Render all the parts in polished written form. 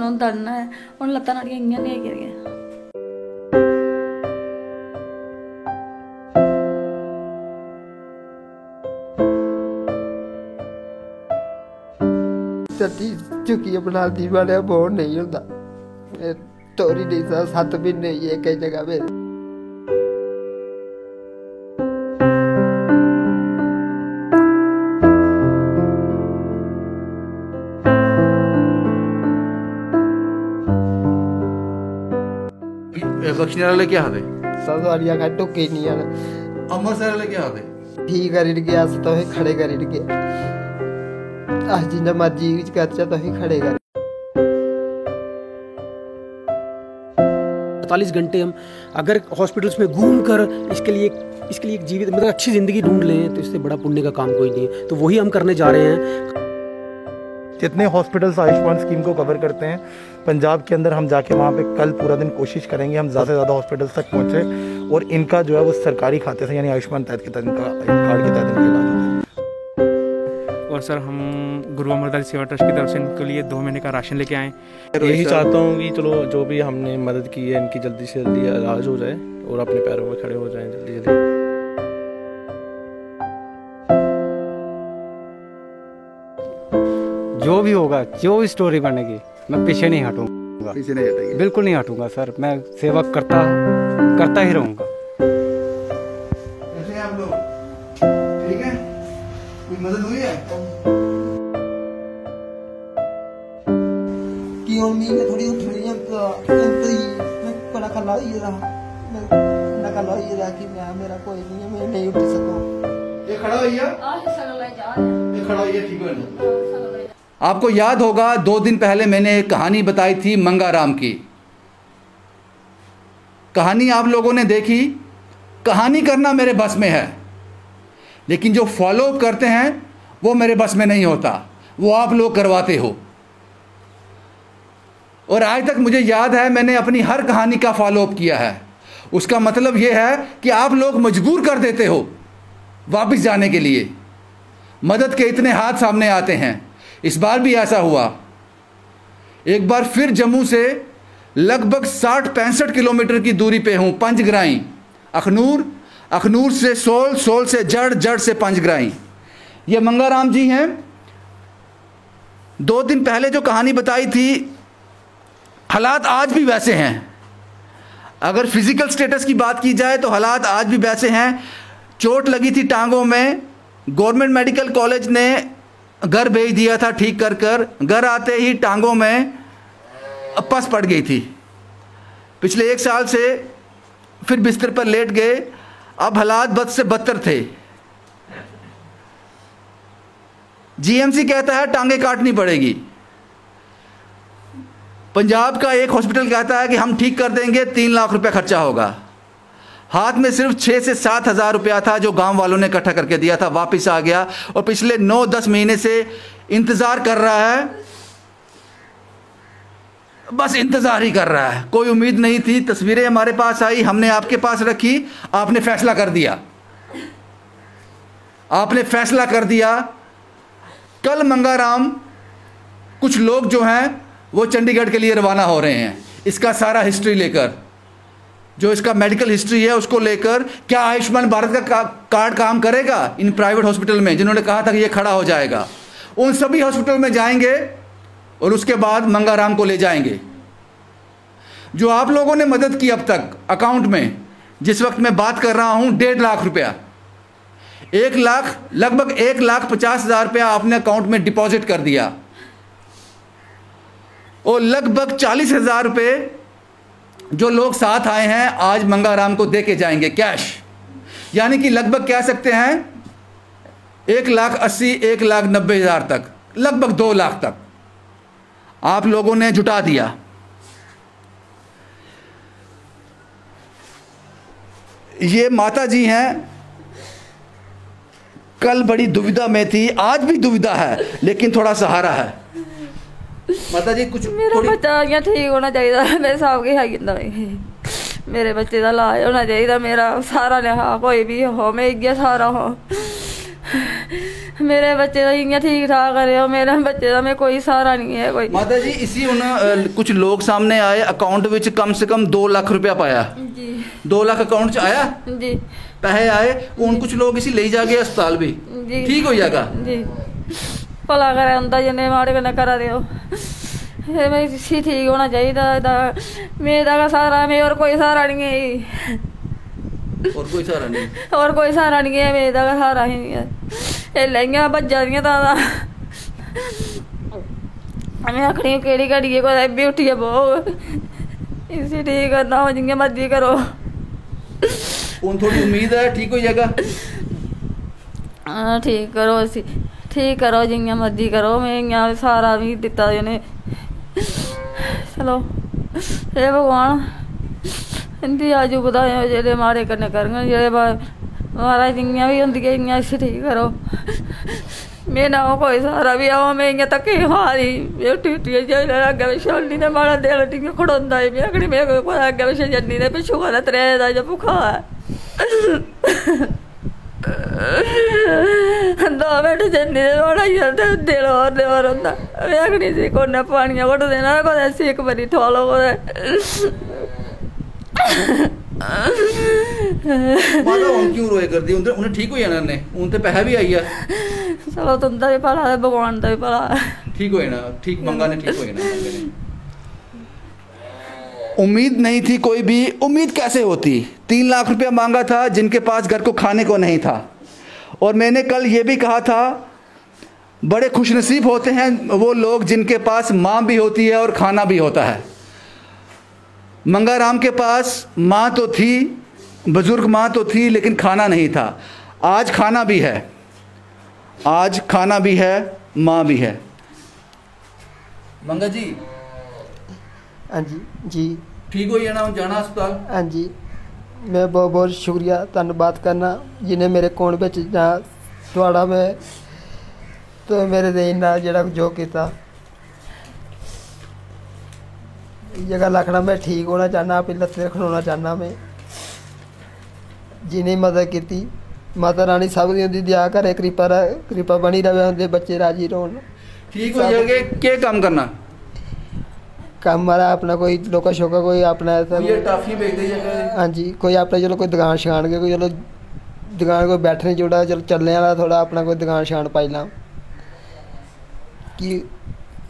ਉਹਨੂੰ ਤੜਨਾ ਹੈ। ਹੁਣ ਲੱਤਾਂ ਨਾੜੀਆਂ ਇੰਨੀਆਂ ਨਹੀਂ ਹੈਗੀਆਂ। छत्ती झुकी बना दी वाले बहुत नहीं होता तोरी नहीं सा 7 महीने ये कई जगह पे बख्शने वाले क्या हाल है? सब वालिया का टुके नहीं है। अमृतसर वाले क्या हाल है? ठीक कर गया तो ही खड़े कर गया आज जिन्ना मर्जी कर तो ही खड़े कर 48 घंटे हम अगर हॉस्पिटल्स में घूम कर इसके लिए एक जीवित मतलब अच्छी ज़िंदगी ढूंढ लें तो इससे बड़ा पुण्य का काम कोई नहीं है। तो वही हम करने जा रहे हैं। जितने हॉस्पिटल्स आयुष्मान स्कीम को कवर करते हैं पंजाब के अंदर, हम जाके वहाँ पे कल पूरा दिन कोशिश करेंगे हम ज़्यादा से ज़्यादा हॉस्पिटल्स तक पहुँचे और इनका जो है वो सरकारी खाते से यानी आयुष्मान तहत के तहत कार्ड के तहत इनका इलाज होता है। और सर हम गुरु अमरदास सेवा ट्रस्ट की तरफ से इनके लिए 2 महीने का राशन लेके आए। यही चाहता हूँ कि चलो जो भी हमने मदद की है इनकी जल्दी से जल्दी इलाज हो जाए और अपने पैरों में खड़े हो जाएं जल्दी जल्दी। जो भी होगा, जो भी स्टोरी बनेगी, मैं पीछे नहीं हटूंगा। पीछे नहीं हटेंगे? बिल्कुल नहीं हटूंगा सर, मैं सेवा करता ही रहूंगा। कैसे आप लोग ठीक है? कोई मदद हुई है? कि उम्मीद में थोड़ी उठ रही है मैं बड़ा खला ये रहा कि मेरा कोई नहीं है, मैं नहीं उठ सकूं। ये खड़ा हुई है? ये खड़ा हुई है, ठीक है। आपको याद होगा 2 दिन पहले मैंने एक कहानी बताई थी मंगाराम की। कहानी आप लोगों ने देखी। कहानी करना मेरे बस में है, लेकिन जो फॉलो अप करते हैं वो मेरे बस में नहीं होता, वो आप लोग करवाते हो। और आज तक मुझे याद है मैंने अपनी हर कहानी का फॉलो अप किया है। उसका मतलब ये है कि आप लोग मजबूर कर देते हो वापस जाने के लिए। मदद के इतने हाथ सामने आते हैं। इस बार भी ऐसा हुआ। एक बार फिर जम्मू से लगभग 60-65 किलोमीटर की दूरी पे हूँ। पंजग्राई अखनूर, अखनूर से सोल, सोल से जड़, जड़ से पंजग्राई। ये मंगाराम जी हैं। 2 दिन पहले जो कहानी बताई थी, हालात आज भी वैसे हैं। अगर फिजिकल स्टेटस की बात की जाए तो हालात आज भी वैसे हैं। चोट लगी थी टांगों में, गवर्नमेंट मेडिकल कॉलेज ने घर भेज दिया था ठीक कर कर। घर आते ही टांगों में पस पड़ गई थी। पिछले 1 साल से फिर बिस्तर पर लेट गए। अब हालात बद से बदतर थे। जीएमसी कहता है टांगे काटनी पड़ेगी। पंजाब का एक हॉस्पिटल कहता है कि हम ठीक कर देंगे, 3 लाख रुपया खर्चा होगा। हाथ में सिर्फ 6 से 7 हज़ार रुपया था जो गांव वालों ने इकट्ठा करके दिया था। वापस आ गया और पिछले 9-10 महीने से इंतज़ार कर रहा है। बस इंतज़ार ही कर रहा है। कोई उम्मीद नहीं थी। तस्वीरें हमारे पास आई, हमने आपके पास रखी, आपने फैसला कर दिया। आपने फैसला कर दिया। कल मंगाराम कुछ लोग जो हैं वो चंडीगढ़ के लिए रवाना हो रहे हैं। इसका सारा हिस्ट्री लेकर, जो इसका मेडिकल हिस्ट्री है उसको लेकर, क्या आयुष्मान भारत का कार्ड काम करेगा इन प्राइवेट हॉस्पिटल में जिन्होंने कहा था कि ये खड़ा हो जाएगा। उन सभी हॉस्पिटल में जाएंगे और उसके बाद मंगाराम को ले जाएंगे। जो आप लोगों ने मदद की अब तक अकाउंट में, जिस वक्त मैं बात कर रहा हूँ 1.5 लाख रुपया, 1 लाख लगभग 1,50,000 रुपया आपने अकाउंट में डिपॉजिट कर दिया और लगभग 40,000 रुपये जो लोग साथ आए हैं आज मंगाराम को दे के जाएंगे कैश। यानी कि लगभग कह सकते हैं 1,80,000 1,90,000 तक, लगभग 2 लाख तक आप लोगों ने जुटा दिया। ये माता जी हैं। कल बड़ी दुविधा में थी, आज भी दुविधा है, लेकिन थोड़ा सहारा है। माता जी कुछ मेरा बच्चा इ'यां ठीक होना चाहिए। मेरे साहब की है मेरे बच्चे का इलाज होना चाहिए। मेरा सारा लिहा कोई भी हो, मैं इ'यै सारा हो। मेरे बच्चे का इ'यां ठीक ठाक करो, मेरे बच्चे का मैं कोई सहारा नहीं है कोई। माता जी इसी उन कुछ लोग सामने आए अकाउंट विच कम से कम 2 लाख रुपया पाया जी 2 लाख अकाउंट च आया जी पैसे आए हूँ कुछ लोग इसी ले जाके अस्पताल भी जी ठीक हो जाएगा जी भला करे उंदा जिन्ने माड़े कन्नै करा दे मैं इसी ठीक होना चाहिए। मेरा सहारा मैं और कोई सहारा नहीं है और कोई सहारा नहीं और कोई सहारा नहीं है मेरा सहारा ही नहीं है। ये लैंगियां भज्जा दियां दादा मैं आखनी केड़ी घड़ी कोई भी उठिए बहुत इसी ठीक करना हो जियां मर्जी करो। हूँ थोड़ी उम्मीद है ठीक हो जाएगा। हाँ ठीक करो इसी ठीक करो जियां मर्जी करो मैं इयां सहारा भी दिता इन्हें चलो हे भगवान इंदी आजू बधाए जेह्ड़े माड़े कन्नै करङन जेह्ड़े महाराज जियां भी होंदियां इयां इसी ठीक करो। मैं ना हो कोई सहारा भी आओ मैं इयां धक्के मारी उठी उट्टियै जाइयै अग्गें पिच्छें होनी ते माड़ा दिल टियां खड़ोंदा ही मैं आखनी मैं कोई अग्गें पिच्छें जन्नी ते पिच्छों कदें त्रै दा जां भुक्खा है 2 मिंट जन्नी ते नुआढ़ा ते दिल होर होंदा मैं आखनी सी कोन्नै पानिया घुट्ट देना कुदै सेक बनी ठोलो कुदै माता हूँ क्यों रोए करदी उन्हें ठीक हो जाना ने हूँ तो पैसा भी आई है चलो तुंदा भी भला है भगवान दा भी भला ठीक हो जाना ठीक मंगा ने ठीक हो जाना। उम्मीद नहीं थी कोई भी उम्मीद कैसे होती 3 लाख रुपया मांगा था जिनके पास घर को खाने को नहीं था। और मैंने कल ये भी कहा था बड़े खुशनसीब होते हैं वो लोग जिनके पास माँ भी होती है और खाना भी होता है। मंगाराम के पास माँ तो थी बुजुर्ग माँ तो थी लेकिन खाना नहीं था। आज खाना भी है आज खाना भी है माँ भी है। मंगा जी हाँ जी जी ठीक हो जाना जाना अस्पताल। हाँ जी मैं बहुत बहुत शुक्रिया धन्यवाद करना जिन्हें मेरे कोण बिच जा थोड़ा मैं तो मेरे देन नाल जेह्ड़ा जो किया ये गल आखना मैं ठीक होना चाहना अपनी लत्तें खड़ोना चाहना मैं जिन्हें मदद की माता रानी सब दी उंदी दया करे कृपा बनी रहे उनके बच्चे राजी रौन ठीक हो जाएगा। क्या काम करना काम हमारा अपना कोई लोका शोका कोई अपना ऐसा ये टाफी बेच दे जाएगा। हाँ जी कोई अपना चलो कोई दुकान शान के कोई चलो दुकान कोई बैठने जोड़ा चलो चलने वाला थोड़ा अपना कोई दुकान शान पाई ला कि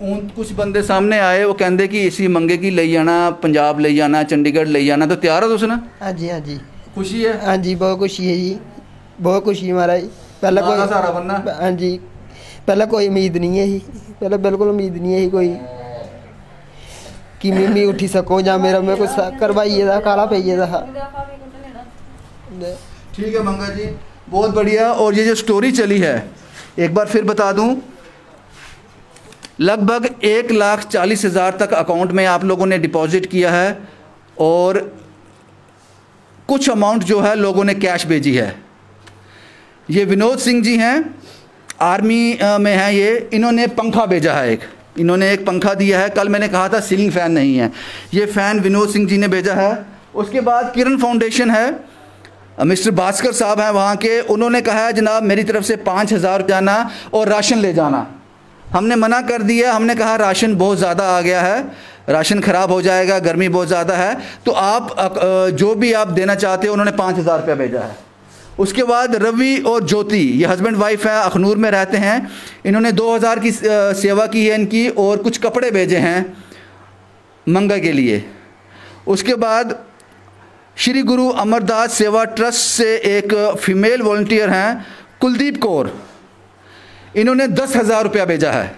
कुछ बंदे सामने आए वो कहते कि इसी मंगे की ले जाना पंजाब ले जाना चंडीगढ़ ले जाना तो तैयार हो तुस ना। हाँ जी खुशी है। हाँ जी बहुत खुशी है जी बहुत खुशी है महाराज पहला कोई सहारा बनना। हाँ जी पहला कोई उम्मीद नहीं है ही पहले बिल्कुल उम्मीद नहीं है ही कोई कि मैं उठी सको या मेरा मैं कुछ करवाइए दा काला पेइए दा ठीक है मंगा जी बहुत बढ़िया। और ये जो स्टोरी चली है एक बार फिर बता दूं लगभग 1,40,000 तक अकाउंट में आप लोगों ने डिपॉजिट किया है और कुछ अमाउंट जो है लोगों ने कैश भेजी है। ये विनोद सिंह जी हैं आर्मी में हैं ये इन्होंने पंखा भेजा है इन्होंने एक पंखा दिया है। कल मैंने कहा था सीलिंग फ़ैन नहीं है ये फ़ैन विनोद सिंह जी ने भेजा है। उसके बाद किरण फाउंडेशन है मिस्टर भास्कर साहब हैं वहाँ के उन्होंने कहा है जनाब मेरी तरफ से 5,000 जाना और राशन ले जाना। हमने मना कर दिया हमने कहा राशन बहुत ज़्यादा आ गया है राशन ख़राब हो जाएगा गर्मी बहुत ज़्यादा है तो आप जो भी आप देना चाहते हो। उन्होंने 5,000 रुपया भेजा है। उसके बाद रवि और ज्योति ये हस्बैंड वाइफ है अखनूर में रहते हैं इन्होंने 2,000 की सेवा की है इनकी और कुछ कपड़े भेजे हैं मंगा के लिए। उसके बाद श्री गुरु अमरदास सेवा ट्रस्ट से एक फ़ीमेल वॉलंटियर हैं कुलदीप कौर इन्होंने 10,000 रुपया भेजा है।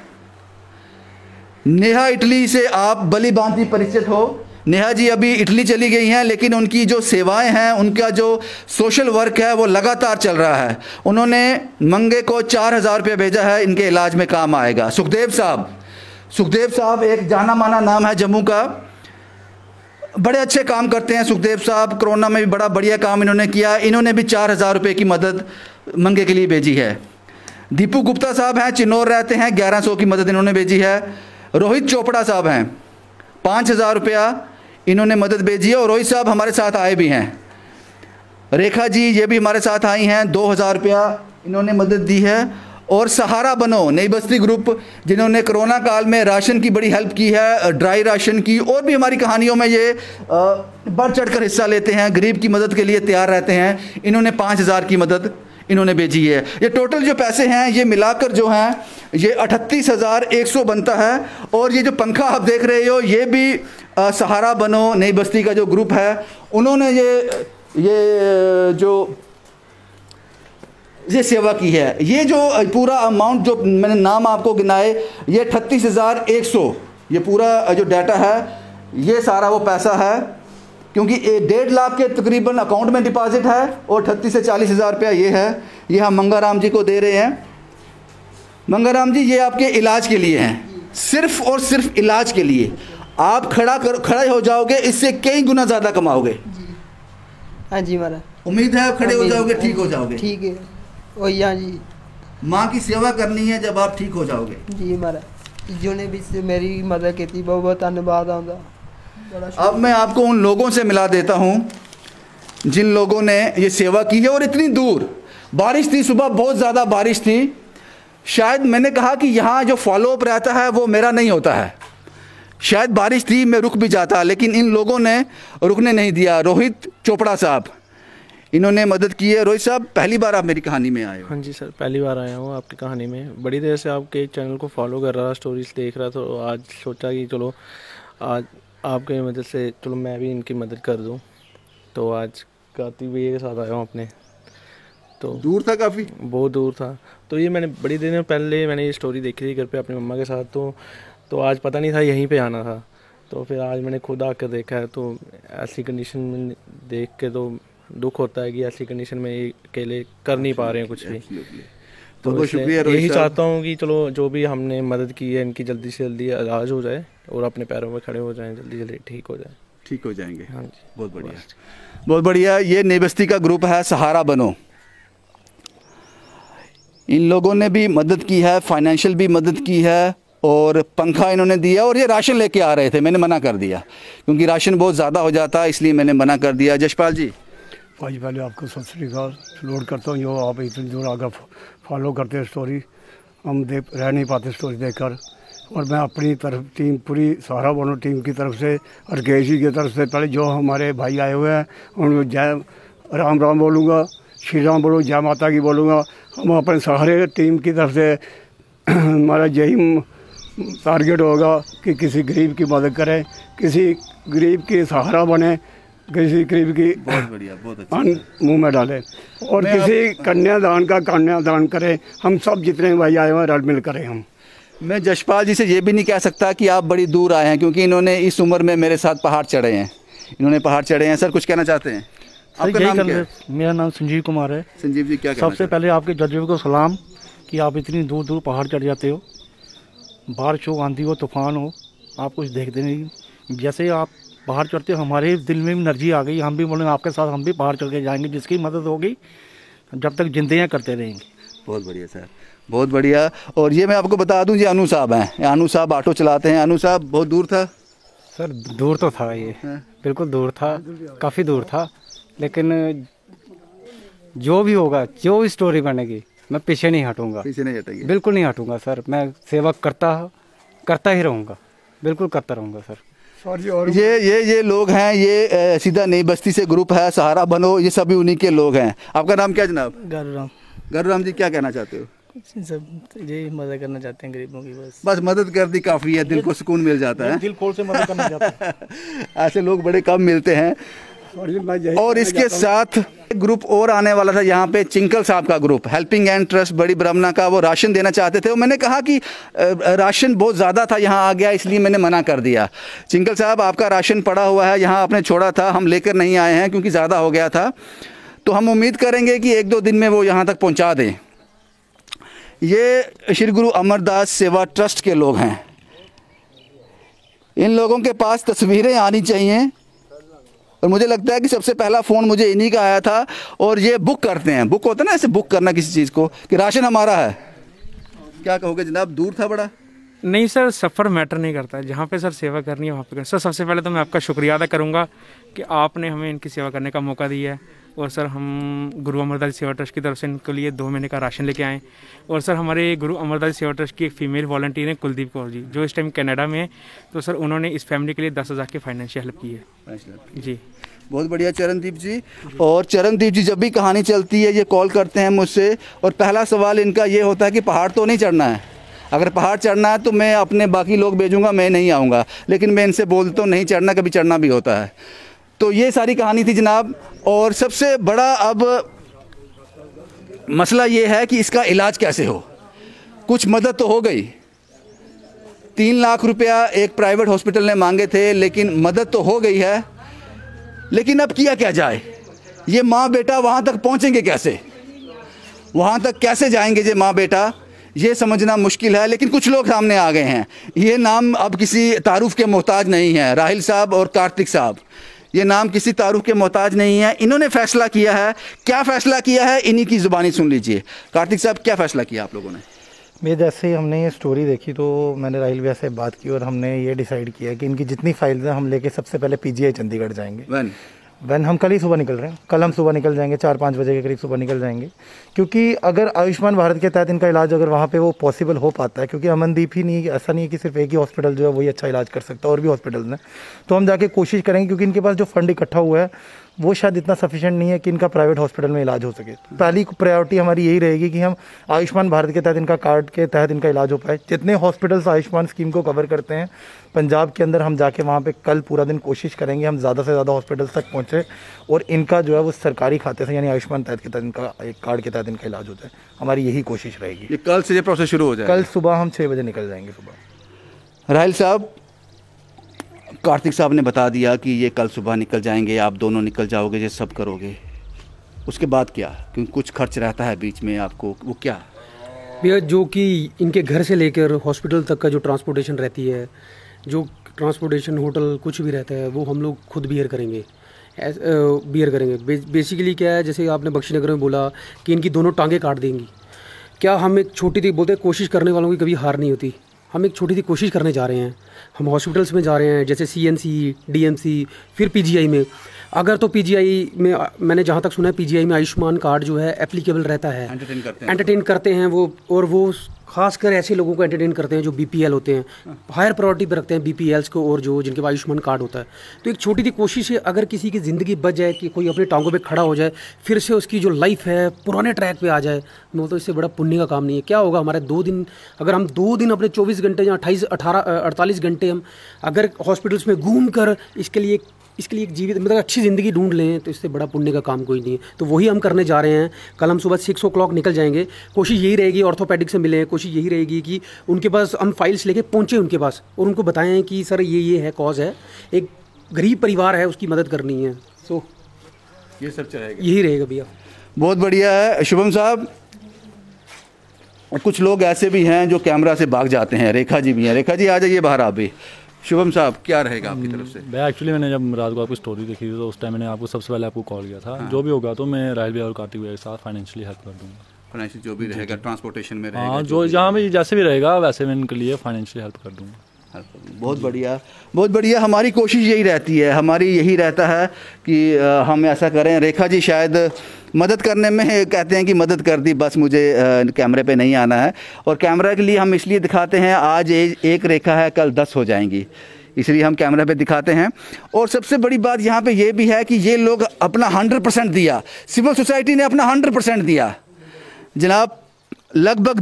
नेहा इटली से आप भली भांति परिचित हो नेहा जी अभी इटली चली गई हैं लेकिन उनकी जो सेवाएं हैं उनका जो सोशल वर्क है वो लगातार चल रहा है। उन्होंने मंगे को 4,000 रुपये भेजा है इनके इलाज में काम आएगा। सुखदेव साहब एक जाना माना नाम है जम्मू का बड़े अच्छे काम करते हैं सुखदेव साहब कोरोना में भी बड़ा बढ़िया काम इन्होंने किया इन्होंने भी 4,000 रुपये की मदद मंगे के लिए भेजी है। दीपू गुप्ता साहब हैं चिन्नौर रहते हैं 1100 की मदद इन्होंने भेजी है। रोहित चोपड़ा साहब हैं 5,000 रुपया इन्होंने मदद भेजी है और रोहित साहब हमारे साथ आए भी हैं। रेखा जी ये भी हमारे साथ आई हैं 2,000 रुपया इन्होंने मदद दी है। और सहारा बनो नई बस्ती ग्रुप, जिन्होंने कोरोना काल में राशन की बड़ी हेल्प की है, ड्राई राशन की, और भी हमारी कहानियों में ये बढ़ चढ़कर हिस्सा लेते हैं, गरीब की मदद के लिए तैयार रहते हैं। इन्होंने 5,000 की मदद इन्होंने भेजी है। ये टोटल जो पैसे हैं ये मिलाकर जो हैं ये 38,100 बनता है। और ये जो पंखा आप देख रहे हो ये भी सहारा बनो नई बस्ती का जो ग्रुप है उन्होंने ये सेवा की है। ये जो पूरा अमाउंट जो मैंने नाम आपको गिनाए ये 38,100, ये पूरा जो डाटा है ये सारा वो पैसा है, क्योंकि 1.5 लाख के तकरीबन अकाउंट में डिपॉजिट है और 38 से 40,000 रुपया ये है। ये हम मंगाराम जी को दे रहे हैं। मंगाराम जी ये आपके इलाज के लिए हैं, सिर्फ और सिर्फ इलाज के लिए। आप खड़े हो जाओगे, इससे कई गुना ज़्यादा कमाओगे। हाँ जी महाराज, उम्मीद है आप खड़े हो जाओगे, ठीक हो जाओगे। ठीक है वही। हाँ जी, माँ की सेवा करनी है जब आप ठीक हो जाओगे। जी महाराज, जिन्होंने भी मेरी मदद की थी बहुत बहुत धन्यवाद आंदा। अब मैं आपको उन लोगों से मिला देता हूँ जिन लोगों ने ये सेवा की है। और इतनी दूर बारिश थी, सुबह बहुत ज़्यादा बारिश थी। शायद मैंने कहा कि यहाँ जो फॉलोअप रहता है वो मेरा नहीं होता है, शायद बारिश थी मैं रुक भी जाता, लेकिन इन लोगों ने रुकने नहीं दिया। रोहित चोपड़ा साहब, इन्होंने मदद की है। रोहित साहब पहली बार आप मेरी कहानी में आए हो? हाँ जी सर, पहली बार आया हूँ आपकी कहानी में। बड़ी देर से आपके चैनल को फॉलो कर रहा, स्टोरीज देख रहा, तो आज सोचा कि चलो आज आपकी मदद से चलो मैं भी इनकी मदद कर दूं। तो आज गाती हुई के साथ आया हूँ अपने। तो दूर था, काफ़ी बहुत दूर था। तो ये मैंने बड़ी देर पहले मैंने ये स्टोरी देखी थी घर पे अपनी मम्मा के साथ। तो आज पता नहीं था यहीं पे आना था। तो फिर आज मैंने खुद आकर देखा है। तो ऐसी कंडीशन में देख के तो दुख होता है कि ऐसी कंडीशन में ये अकेले कर नहीं पा रहे हैं कुछ भी। तो बहुत शुक्रिया। यही चाहता हूँ कि चलो जो भी हमने मदद की है इनकी जल्दी से जल्दी इलाज हो जाए और अपने पैरों पर खड़े हो जाएं, जल्दी जल्दी ठीक हो जाए। ठीक हो जाएंगे। हाँ जी, बहुत बढ़िया, बहुत बढ़िया। ये नई बस्ती का ग्रुप है सहारा बनो। इन लोगों ने भी मदद की है, फाइनेंशियल भी मदद की है और पंखा इन्होंने दिया। और ये राशन लेके आ रहे थे, मैंने मना कर दिया क्योंकि राशन बहुत ज़्यादा हो जाता है, इसलिए मैंने मना कर दिया। जशपाल जी, भाई पहले आपको सत श्री अकाल। सलूट करता हूँ जो आप इतनी दूर आगे फॉलो करते हैं स्टोरी। हम रह नहीं पाते स्टोरी देखकर। और मैं अपनी तरफ टीम, पूरी सहारा बनो टीम की तरफ से और केश जी की तरफ से पहले जो हमारे भाई आए हुए हैं उनको जय राम राम बोलूँगा, श्री राम बोलूँ, जय माता की बोलूँगा। हम अपने सहारे टीम की तरफ से हमारा यही टारगेट होगा कि किसी गरीब की मदद करें, किसी गरीब की सहारा बने, किसी गरीब की बहुत बढ़िया, बहुत अच्छा मुँह में डालें और किसी कन्यादान का कन्यादान करें। हम सब जितने भाई आए हैं रल मिल करें हम। मैं जशपाल जी से ये भी नहीं कह सकता कि आप बड़ी दूर आए हैं, क्योंकि इन्होंने इस उम्र में मेरे साथ पहाड़ चढ़े हैं। इन्होंने पहाड़ चढ़े हैं। सर कुछ कहना चाहते हैं? आपका नाम क्या है? मेरा नाम संजीव कुमार है। संजीव जी, क्या कहना सबसे पहले आपके जज्बे को सलाम कि आप इतनी दूर दूर पहाड़ चढ़ जाते हो, बारिश हो, आंधी हो, तूफान हो, आप कुछ देखते नहीं। जैसे आप पहाड़ चढ़ते हो हमारे दिल में भी एनर्जी आ गई। हम भी बोलेंगे आपके साथ हम भी पहाड़ चढ़ के जाएंगे, जिसकी मदद होगी जब तक जिंदगी करते रहेंगे। बहुत बढ़िया सर, बहुत बढ़िया। और ये मैं आपको बता दूं, ये अनु साहब हैं। अनु साहब ऑटो चलाते हैं। अनु साहब, बहुत दूर था सर? दूर तो था, ये बिल्कुल दूर था, काफ़ी दूर था। लेकिन जो भी होगा, जो भी स्टोरी बनेगी, मैं पीछे नहीं हटूंगा। पीछे नहीं हटेंगे? बिल्कुल नहीं हटूंगा सर। मैं सेवा करता ही रहूँगा, बिल्कुल करता रहूँगा सर। ये लोग हैं, ये सीधा नई बस्ती से ग्रुप है सहारा बनो, ये सभी उन्हीं के लोग हैं। आपका नाम क्या जनाब? गरुराम। गरुराम जी, क्या कहना चाहते हो? सब यही मदद करना चाहते हैं गरीबों की। बस मदद कर दी काफ़ी है, दिल को सुकून मिल जाता है। दिल खोल से मदद करना चाहते हैं। ऐसे लोग बड़े कम मिलते हैं। और इसके साथ ग्रुप और आने वाला था यहाँ पे, चिंकल साहब का ग्रुप, हेल्पिंग एंड ट्रस्ट बड़ी ब्रह्मणा का। वो राशन देना चाहते थे। मैंने कहा कि राशन बहुत ज़्यादा था, यहाँ आ गया, इसलिए मैंने मना कर दिया। चिंकल साहब, आपका राशन पड़ा हुआ है, यहाँ आपने छोड़ा था, हम लेकर नहीं आए हैं क्योंकि ज़्यादा हो गया था। तो हम उम्मीद करेंगे कि 1-2 दिन में वो यहाँ तक पहुँचा दें। ये श्री गुरु अमरदास सेवा ट्रस्ट के लोग हैं। इन लोगों के पास तस्वीरें आनी चाहिए और मुझे लगता है कि सबसे पहला फ़ोन मुझे इन्हीं का आया था। और ये बुक करते हैं, बुक होता है ना, ऐसे बुक करना किसी चीज़ को कि राशन हमारा है। क्या कहोगे जनाब, दूर था बड़ा? नहीं सर, सफ़र मैटर नहीं करता है। जहाँ पे सर सेवा करनी है वहाँ पे सर सबसे पहले तो मैं आपका शुक्रिया अदा करूँगा कि आपने हमें इनकी सेवा करने का मौका दिया है। और सर हम गुरु अमरदास सेवा ट्रस्ट की तरफ से इनके लिए 2 महीने का राशन लेके आए। और सर हमारे गुरु अमरदास सेवा ट्रस्ट की एक फ़ीमेल वॉलंटियर है कुलदीप कौर जी, जो इस टाइम कनाडा में है। तो सर उन्होंने इस फैमिली के लिए 10,000 की फाइनेंशियल हेल्प की है जी। बहुत बढ़िया चरणदीप जी। और चरणदीप जी जब भी कहानी चलती है ये कॉल करते हैं मुझसे, और पहला सवाल इनका ये होता है कि पहाड़ तो नहीं चढ़ना है। अगर पहाड़ चढ़ना है तो मैं अपने बाकी लोग भेजूंगा, मैं नहीं आऊँगा। लेकिन मैं इनसे बोलता हूँ नहीं चढ़ना, कभी चढ़ना भी होता है। तो ये सारी कहानी थी जनाब। और सबसे बड़ा अब मसला ये है कि इसका इलाज कैसे हो। कुछ मदद तो हो गई, 3 लाख रुपया एक प्राइवेट हॉस्पिटल ने मांगे थे, लेकिन मदद तो हो गई है। लेकिन अब किया क्या जाए, ये माँ बेटा वहाँ तक पहुँचेंगे कैसे, वहाँ तक कैसे जाएंगे ये माँ बेटा, ये समझना मुश्किल है। लेकिन कुछ लोग सामने आ गए हैं। ये नाम अब किसी तारुफ के मोहताज नहीं है। राहिल साहब और कार्तिक साहब, ये नाम किसी तारुफ के मोहताज नहीं है। इन्होंने फैसला किया है। क्या फैसला किया है, इन्हीं की ज़ुबानी सुन लीजिए। कार्तिक साहब, क्या फैसला किया आप लोगों ने? मैं जैसे ही हमने ये स्टोरी देखी तो मैंने राहिल भैया से बात की और हमने ये डिसाइड किया कि इनकी जितनी फाइल्स हैं हम लेके सबसे पहले पीजीआई चंडीगढ़ जाएंगे। वैन हम कल ही सुबह निकल रहे हैं, कल हम सुबह निकल जाएंगे, 4-5 बजे के करीब सुबह निकल जाएंगे। क्योंकि अगर आयुष्मान भारत के तहत इनका इलाज अगर वहाँ पे वो पॉसिबल हो पाता है, क्योंकि अमनदीप ही नहीं, ऐसा नहीं है कि सिर्फ एक ही हॉस्पिटल जो है वही अच्छा इलाज कर सकता है, और भी हॉस्पिटल्स हैं। तो हम जाके कोशिश करेंगे, क्योंकि इनके पास जो फंड इकट्ठा हुआ है वो शायद इतना सफिशिएंट नहीं है कि इनका प्राइवेट हॉस्पिटल में इलाज हो सके। पहली प्रायोरिटी हमारी यही रहेगी कि हम आयुष्मान भारत के तहत, इनका कार्ड के तहत इनका इलाज हो पाए। जितने हॉस्पिटल्स आयुष्मान स्कीम को कवर करते हैं पंजाब के अंदर, हम जाके वहाँ पे कल पूरा दिन कोशिश करेंगे हम ज़्यादा से ज़्यादा हॉस्पिटल्स तक पहुँचे और इनका जो है वो सरकारी खाते से, यानी आयुष्मान तहत के तहत, इनका एक कार्ड के तहत इनका इलाज हो जाए। हमारी यही कोशिश रहेगी। ये कल से ये प्रोसेस शुरू हो जाए। कल सुबह हम 6 बजे निकल जाएंगे सुबह। राहिल साहब, कार्तिक साहब ने बता दिया कि ये कल सुबह निकल जाएंगे, आप दोनों निकल जाओगे, ये सब करोगे। उसके बाद क्या, क्योंकि कुछ खर्च रहता है बीच में आपको, वो क्या भैया? जो कि इनके घर से लेकर हॉस्पिटल तक का जो ट्रांसपोर्टेशन रहती है, जो ट्रांसपोर्टेशन होटल कुछ भी रहता है, वो हम लोग खुद बियर करेंगे। बेसिकली क्या है, जैसे आपने बख्शीनगर में बोला कि इनकी दोनों टांगें काट देंगी। क्या हम एक छोटी सी, बोलते हैं कोशिश करने वालों की कभी हार नहीं होती, हम एक छोटी सी कोशिश करने जा रहे हैं। हम हॉस्पिटल्स में जा रहे हैं, जैसे सीएनसी, डीएमसी, फिर पीजीआई में। अगर तो पीजीआई में मैंने जहाँ तक सुना है, पीजीआई में आयुष्मान कार्ड जो है एप्लीकेबल रहता है, एंटरटेन करते हैं वो। और वो खासकर ऐसे लोगों को एंटरटेन करते हैं जो बीपीएल होते हैं, हायर प्रायोरिटी पर रखते हैं बीपीएल्स को, और जो जिनके पास आयुष्मान कार्ड होता है। तो एक छोटी सी कोशिश है, अगर किसी की ज़िंदगी बच जाए, कि कोई अपनी टांगों पे खड़ा हो जाए, फिर से उसकी जो लाइफ है पुराने ट्रैक पे आ जाए, वो तो इससे बड़ा पुण्य का काम नहीं है। क्या होगा हमारे 2 दिन, अगर हम 2 दिन अपने 24 घंटे या 48 घंटे हम अगर हॉस्पिटल्स में घूम कर इसके लिए एक जीवित, मतलब अच्छी ज़िंदगी ढूंढ लें, तो इससे बड़ा पुण्य का काम कोई नहीं है। तो वही हम करने जा रहे हैं। कल हम सुबह 6 o'clock निकल जाएंगे। कोशिश यही रहेगी ऑर्थोपेडिक से मिले, कोशिश यही रहेगी कि उनके पास हम फाइल्स लेके पहुँचे उनके पास, और उनको बताएं कि सर ये है, कॉज है, एक गरीब परिवार है, उसकी मदद करनी है। सो ये सब चलेगा, यही रहेगा भैया। बहुत बढ़िया है। शुभम साहब, कुछ लोग ऐसे भी हैं जो कैमरा से भाग जाते हैं। रेखा जी भी हैं। रेखा जी आ जाइए बाहर आप भी। शुभम साहब, क्या रहेगा आपकी तरफ से? मैं एक्चुअली मैंने जब रात को आपकी स्टोरी देखी थी तो उस टाइम मैंने आपको सबसे पहले आपको कॉल किया था। जो भी होगा तो मैं राहिल भैया और कार्तिक भैया के साथ फाइनेंशियली हेल्प कर दूँगा। फाइनेंशियल जो भी रहेगा, ट्रांसपोर्टेशन में रहेगा, हाँ, जो जहाँ भी जैसे भी रहेगा वैसे मैं इनके लिए फाइनेंशियली हेल्प कर दूँगा। बहुत बढ़िया, बहुत बढ़िया। हमारी कोशिश यही रहती है, हमारी यही रहता है कि हम ऐसा करें। रेखा जी शायद मदद करने में कहते हैं कि मदद कर दी, बस मुझे कैमरे पे नहीं आना है। और कैमरा के लिए हम इसलिए दिखाते हैं, आज एक रेखा है, कल 10 हो जाएंगी, इसलिए हम कैमरा पे दिखाते हैं। और सबसे बड़ी बात यहाँ पे ये भी है कि ये लोग अपना 100% दिया, सिविल सोसाइटी ने अपना 100% दिया जनाब। लगभग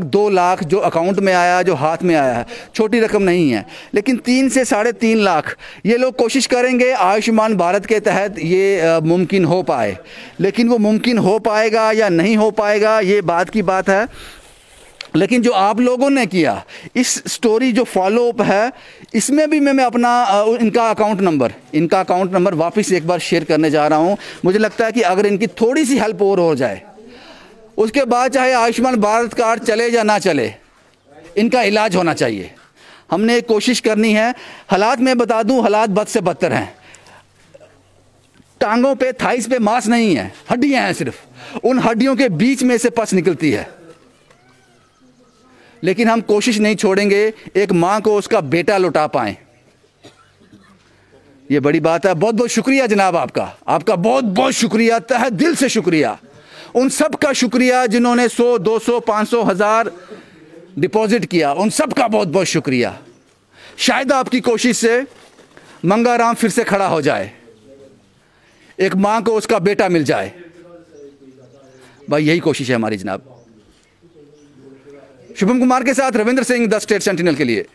2 लाख जो अकाउंट में आया, जो हाथ में आया है, छोटी रकम नहीं है। लेकिन 3 से 3.5 लाख ये लोग कोशिश करेंगे आयुष्मान भारत के तहत ये मुमकिन हो पाए। लेकिन वो मुमकिन हो पाएगा या नहीं हो पाएगा, ये बात की बात है। लेकिन जो आप लोगों ने किया, इस स्टोरी जो फॉलोअप है, इसमें भी मैं अपना इनका अकाउंट नंबर वापस एक बार शेयर करने जा रहा हूँ। मुझे लगता है कि अगर इनकी थोड़ी सी हेल्प और हो जाए, उसके बाद चाहे आयुष्मान भारत कार्ड चले या ना चले, इनका इलाज होना चाहिए। हमने एक कोशिश करनी है। हालात मैं बता दूं, हालात बद से बदतर हैं। टांगों पे, थाइस पे मांस नहीं है, हड्डियां हैं सिर्फ। उन हड्डियों के बीच में से पस निकलती है। लेकिन हम कोशिश नहीं छोड़ेंगे एक मां को उसका बेटा लौटा पाएं। ये बड़ी बात है। बहुत बहुत शुक्रिया जनाब, आपका बहुत बहुत शुक्रिया, तहे दिल से शुक्रिया। उन सब का शुक्रिया जिन्होंने 100, 200, 500, 1000 डिपॉजिट किया, उन सब का बहुत बहुत शुक्रिया। शायद आपकी कोशिश से मंगाराम फिर से खड़ा हो जाए, एक मां को उसका बेटा मिल जाए। भाई यही कोशिश है हमारी जनाब। शुभम कुमार के साथ Ravindra Singh, the state sentinel के लिए।